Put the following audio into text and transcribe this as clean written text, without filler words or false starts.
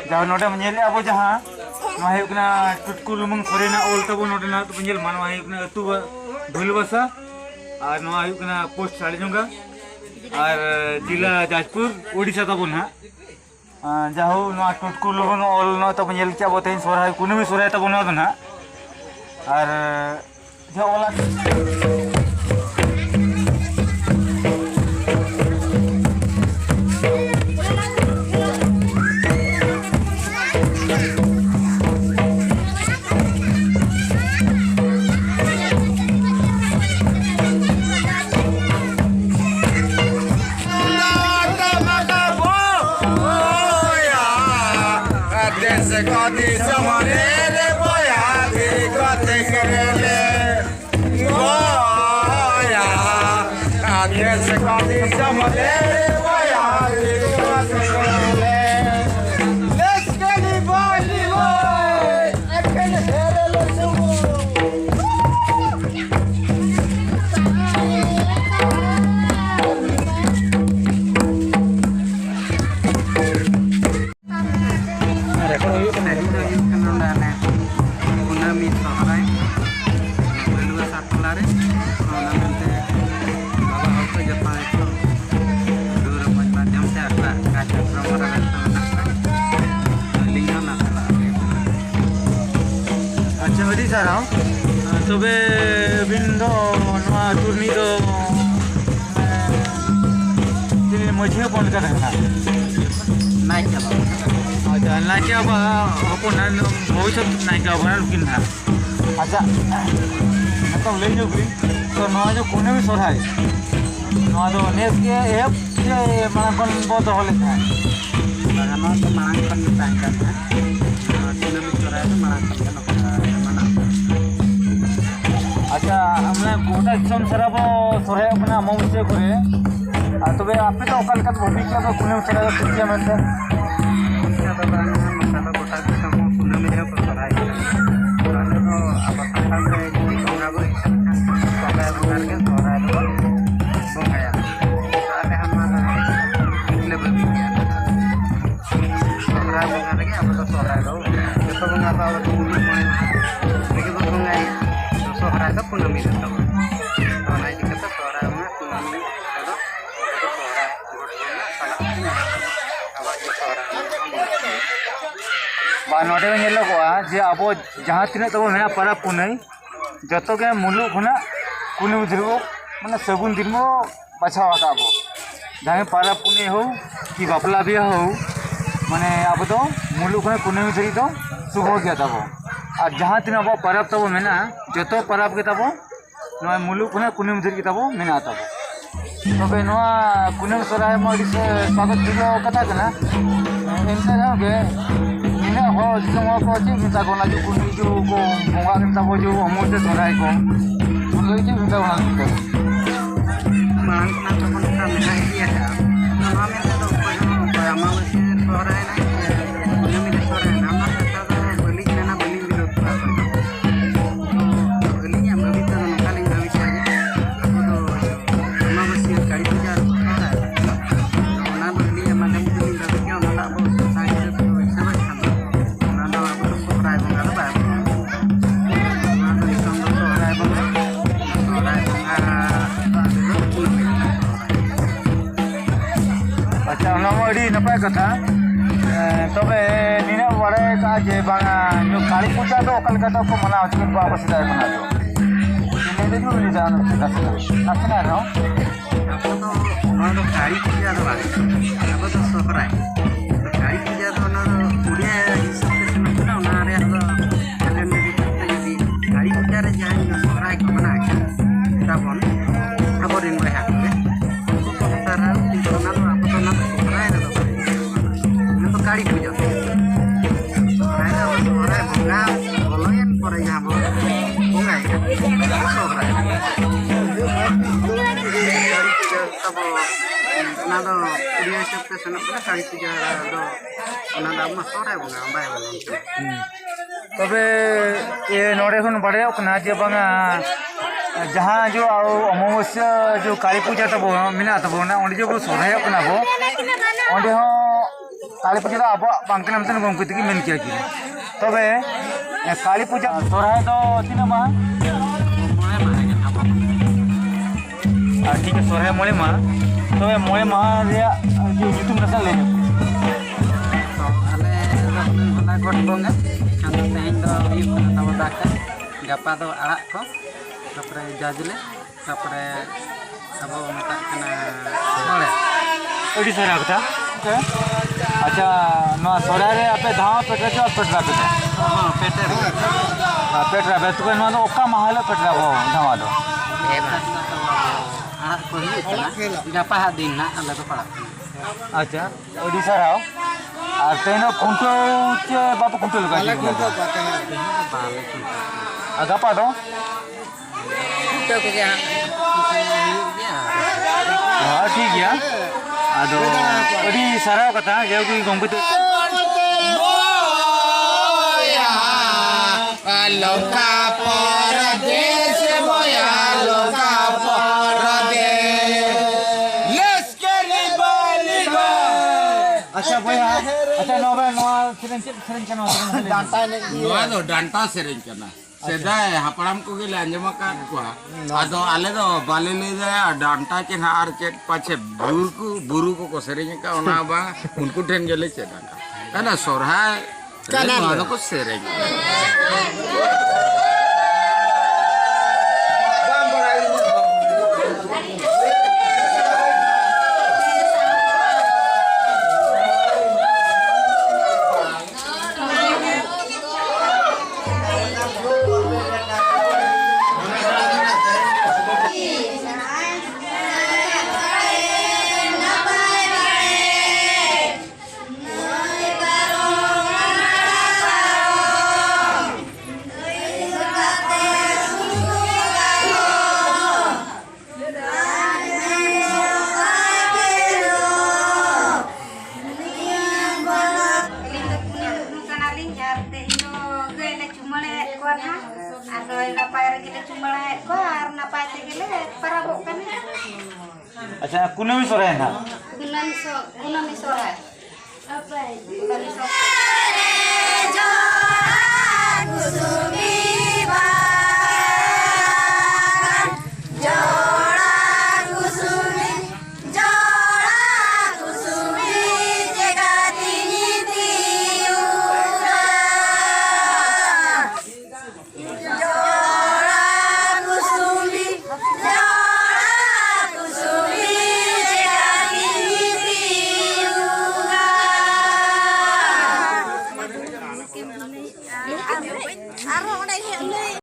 जहाँ नोटे मेल अब जहाँ टुटकू लुमंग सोरेना ओल तबो नोटे ना तो मेल मानवा अतु भूलबसा और पोस्ट साड़ीजोंगा और जिला जाजपुर ओडिशा तबो ना जाहो टुटकू लुमंग ओल ना तब मेल के अब तेज सोहराय कुनमी सोहराय तबो ना और जहाँ ओला तबे बिन टूर्नी मझे बन कर नायिका अच्छा नायिका हपन भविष्य नायिका बना ना अच्छा मतलब लई जो तो जो कुने भी सोहराय नेस के एप से मांगन बो दो लेखा मांग तो मांग अच्छा हमने गोटा दिसम सारा बो सोहराय अपना अमावस्या करे तबे आपे तो ओका लेका भविष्य तो कुने सोहराय कुतिया मेनते कुतिया तो बांग मतलब गोटा दिसम कुने में है सोहराय आले तो अब संतान से बंगा बो सोहराय बंगार के सोहराय दो बंगाया आले हम ले बबी के सोहराय बंगार के अब तो सोहराय दो तो बंगा पाव तो कुने कोने लेकिन तो बंगाई सोहराय तो कुने में तो ना दिक्कत सोहराय में कुने नोटे में नेलोगोआ जे अब जहाँ तीन तब मेना परब पुनई जो के मुलुग खुना कुनी दिन मैं सगुन दिन बाछाव अब जहाँ परब पुनई हो कि बापला बिया हो माने अब तो मुलुग खुना कुनी धरी तो शुभ गया तब और जहाँ तीन अब परब तब मेना जो परब के तब मुलुग खुना कुनी धरी तब मेना तब तबे कुनी सोहराय में स्वागत कथा करना हो जिसम को ची मिता को ना जो कुनी जो को बंगा के तब जो अमावस्या सोहराय को उन ची मिता को ना मांग ना तो मन का मेना दिया है नवा में तो को अमावस्या सोहराय ना कुनी में सोहराय ना ना तो बलि ना बलि विरोध का बलि हम भी तो नकाली भविष्य है अब तो अमावस्या काली पूजा सोहराय ना बलि हम ना मुदली का क्या ना अब सोसाइटी अच्छा नपाय कथा तबे नीना बड़े का जे बांगा काली पूजा तो ओकल का को मनाव छ बाबा सीधा बना दो ने देखो नि जान नासना ना तो काली पूजा तो अब तो सोहराय काली पूजा तो ना उड़िया हिसाब से ना रे कैलेंडर की काली पूजा रे जहां सोहराय को मना तबन अब दिन बहा तो तारा तो ना अब तो ना सोहराय ना तो काली पूजा सोहराय बंगा बोलोयन पर यहाँ बंगाई सोहराय तब ना तो उड़िया हिसाब से सेन काली पूजा दो ना अब सोहराय बंगा बाय बोलो तबे ये नोड़े खन बड़े ना जे बंगा जहाँ जो अमावस्या जो काली पूजा तब मेना तब जो सोहराय बो काली पूजा तो अब बांकना मतन गंगो तक मेन किया कि तबे काली पूजा सोरहाय तो तीना मा ठीक है सोरहाय मोले मा तबे मोले मा रे जो युतुम नसा ले आले होला गोट बोंगा खान तेन दो हुई कना तब दाका गपा दो आड़ा को तापरे जाजले तापरे अब मता कना सोले ओडी सरा कथा अच्छा नो सोरा रे आपे धाव पेटरा जो पेटरा पे हां पेटर पेटरा बे तो नो ओका महल पेटरा भो धावा दो ए बा आड़ा को हुई कना गपा दिन ना आले तो पड़ा अच्छा ओडी सराव আর তেনো কুন্টো चे बाप कुंटो लगा बाले कुंटो agapa do कुंटो को जा हां ठीक है आदो ओडी सराव कथा जे कि गंगो तो लोका परदेश बोया लोका परदेश लश्करी बालिबा अच्छा भैया अच्छा नोबे नो सेरेंच नो डांटा ने नोआ दो डांटा सेरेंच कना सेदाय हापड़ाम को गेले अंजमा का को आदो आले दो बाले ले जाय डांटा के हार चेट पाछे बुरु को सेरेंच का ओना बा उनको ठेन गेले चेदा कना सोरहाय कना नो को सेरेंच अच्छा कुनमी सोराय ना कुनमी सोराय